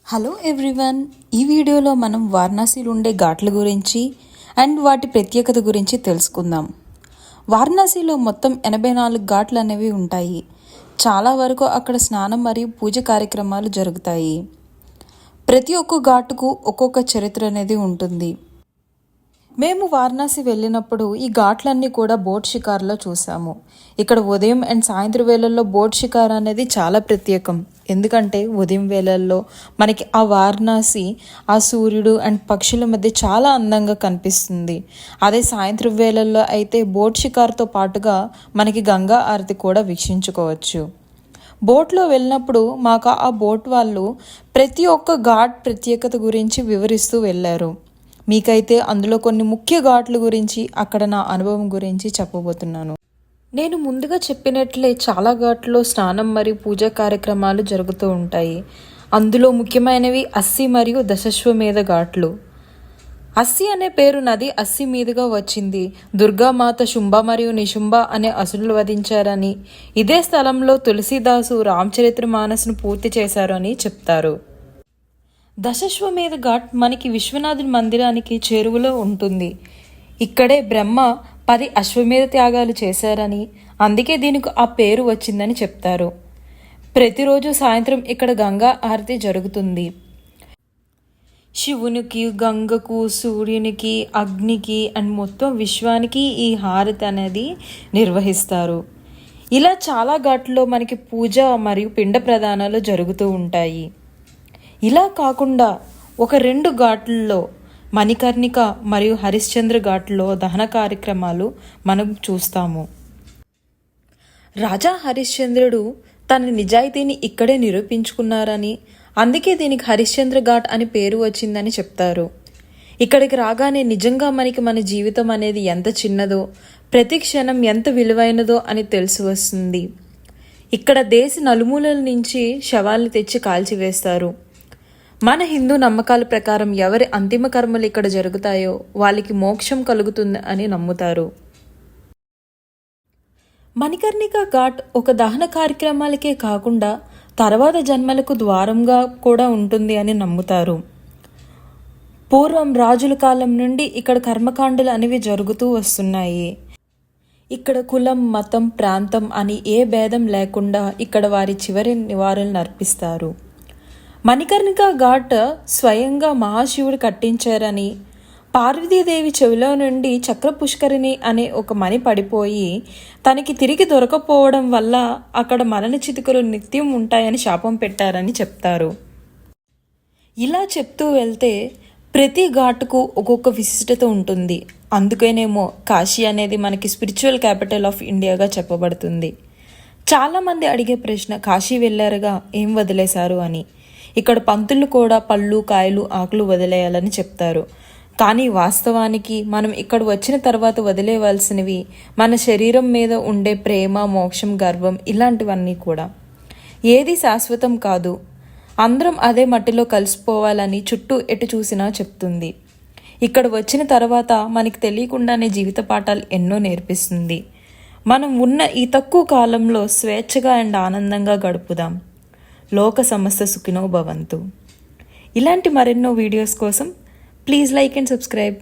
Hello everyone, ఈ వీడియోలో మనం వారణాసిలో ఉండే ఘాట్ల గురించి అండ్ వాటి ప్రత్యేకత గురించి తెలుసుకుందాం. వారణాసిలో మొత్తం 84 ఘాట్లు అనేవి ఉంటాయి. చాలా వరకు అక్కడ స్నానం మరియు పూజ కార్యక్రమాలు జరుగుతాయి. ప్రతి ఒక్క ఘాటుకు ఒక్కొక్క చరిత్ర అనేది ఉంటుంది. మేము వారణాసి వెళ్ళినప్పుడు ఈ ఘాట్లన్నీ కూడా బోట్ షికారులో చూసాము. ఇక్కడ ఉదయం అండ్ సాయంత్రం వేళల్లో బోట్ షికారు అనేది చాలా ప్రత్యేకం. ఎందుకంటే ఉదయం వేళల్లో మనకి ఆ వారణాసి ఆ సూర్యుడు అండ్ పక్షుల మధ్య చాలా అందంగా కనిపిస్తుంది. అదే సాయంత్రం వేళల్లో అయితే బోట్ షికారుతో పాటుగా మనకి గంగా ఆరతి కూడా వీక్షించుకోవచ్చు. బోట్లో వెళ్ళినప్పుడు మాకు ఆ బోట్ వాళ్ళు ప్రతి ఒక్క ఘాట్ ప్రత్యేకత గురించి వివరిస్తూ వెళ్ళారు. మీకైతే అందులో కొన్ని ముఖ్య ఘాట్ల గురించి అక్కడ నా అనుభవం గురించి చెప్పబోతున్నాను. నేను ముందుగా చెప్పినట్లే చాలా ఘాట్లో స్నానం మరియు పూజా కార్యక్రమాలు జరుగుతూ ఉంటాయి. అందులో ముఖ్యమైనవి అస్సి మరియు దశాశ్వమేధ ఘాట్లు. అస్సి అనే పేరు నది అస్సి మీదుగా వచ్చింది. దుర్గామాత శుంభ మరియు నిశుంభ అనే అసురులు వధించారని, ఇదే స్థలంలో తులసీదాసు రామచరిత్రమానస్ను పూర్తి చేశారు అని చెప్తారు. దశాశ్వమేధ ఘాట్ మనకి విశ్వనాథుని మందిరానికి చేరువలో ఉంటుంది. ఇక్కడే బ్రహ్మ 10 అశ్వమేధ త్యాగాలు చేశారని, అందుకే దీనికి ఆ పేరు వచ్చిందని చెప్తారు. ప్రతిరోజు సాయంత్రం ఇక్కడ గంగా హారతి జరుగుతుంది. శివునికి, గంగకు, సూర్యునికి, అగ్నికి అండ్ మొత్తం విశ్వానికి ఈ హారతి అనేది నిర్వహిస్తారు. ఇలా చాలా ఘాట్లో మనకి పూజ మరియు పిండ ప్రదానాలు జరుగుతూ ఉంటాయి. ఇలా కాకుండా ఒక 2 ఘాట్లలో మణికర్ణిక మరియు హరిశ్చంద్ర ఘాట్లో దహన కార్యక్రమాలు మనం చూస్తాము. రాజా హరిశ్చంద్రుడు తన నిజాయితీని ఇక్కడే నిరూపించుకున్నారని, అందుకే దీనికి హరిశ్చంద్ర ఘాట్ అని పేరు వచ్చిందని చెప్తారు. ఇక్కడికి రాగానే నిజంగా మనకి మన జీవితం అనేది ఎంత చిన్నదో, ప్రతి క్షణం ఎంత విలువైనదో అని తెలిసి వస్తుంది. ఇక్కడ దేశ నలుమూలల నుంచి శవాల్ని తెచ్చి కాల్చివేస్తారు. మన హిందూ నమ్మకాల ప్రకారం ఎవరి అంతిమ కర్మలు ఇక్కడ జరుగుతాయో వాళ్ళకి మోక్షం కలుగుతుంది అని నమ్ముతారు. మణికర్ణిక ఘాట్ ఒక దహన కార్యక్రమాలకే కాకుండా తర్వాత జన్మలకు ద్వారంగా కూడా ఉంటుంది అని నమ్ముతారు. పూర్వం రాజుల కాలం నుండి ఇక్కడ కర్మకాండలు అనేవి జరుగుతూ వస్తున్నాయి. ఇక్కడ కులం, మతం, ప్రాంతం అని ఏ భేదం లేకుండా ఇక్కడ వారి చివరి నివారణలు అర్పిస్తారు. మణికర్ణిక ఘాట్ స్వయంగా మహాశివుడు కట్టించారని, పార్వతీదేవి చెవిలో నుండి చక్ర పుష్కరిణి అనే ఒక మణి పడిపోయి తనకి తిరిగి దొరకపోవడం వల్ల అక్కడ మరణ చితుకులు నిత్యం ఉంటాయని శాపం పెట్టారని చెప్తారు. ఇలా చెప్తూ వెళ్తే ప్రతి ఘాటుకు ఒక్కొక్క విశిష్టత ఉంటుంది. అందుకేనేమో కాశీ అనేది మనకి స్పిరిచువల్ క్యాపిటల్ ఆఫ్ ఇండియాగా చెప్పబడుతుంది. చాలామంది అడిగే ప్రశ్న, కాశీ వెళ్ళారుగా ఏం వదిలేశారు అని. ఇక్కడ పంతులు కూడా పళ్ళు, కాయలు, ఆకులు వదిలేయాలని చెప్తారు. కానీ వాస్తవానికి మనం ఇక్కడ వచ్చిన తర్వాత వదిలేయవలసినవి మన శరీరం మీద ఉండే ప్రేమ, మోక్షం, గర్వం ఇలాంటివన్నీ కూడా. ఏది శాశ్వతం కాదు, అందరం అదే మట్టిలో కలిసిపోవాలని చుట్టూ ఎటు చూసినా చెప్తుంది. ఇక్కడ వచ్చిన తర్వాత మనకి తెలియకుండానే జీవిత పాఠాలు ఎన్నో నేర్పిస్తుంది. మనం ఉన్న ఈ తక్కువ కాలంలో స్వేచ్ఛగా అండ్ ఆనందంగా గడుపుదాం. లోక సమస్త సుఖినో భవంతు. ఇలాంటి మరెన్నో వీడియోస్ కోసం ప్లీజ్ లైక్ అండ్ సబ్స్క్రైబ్.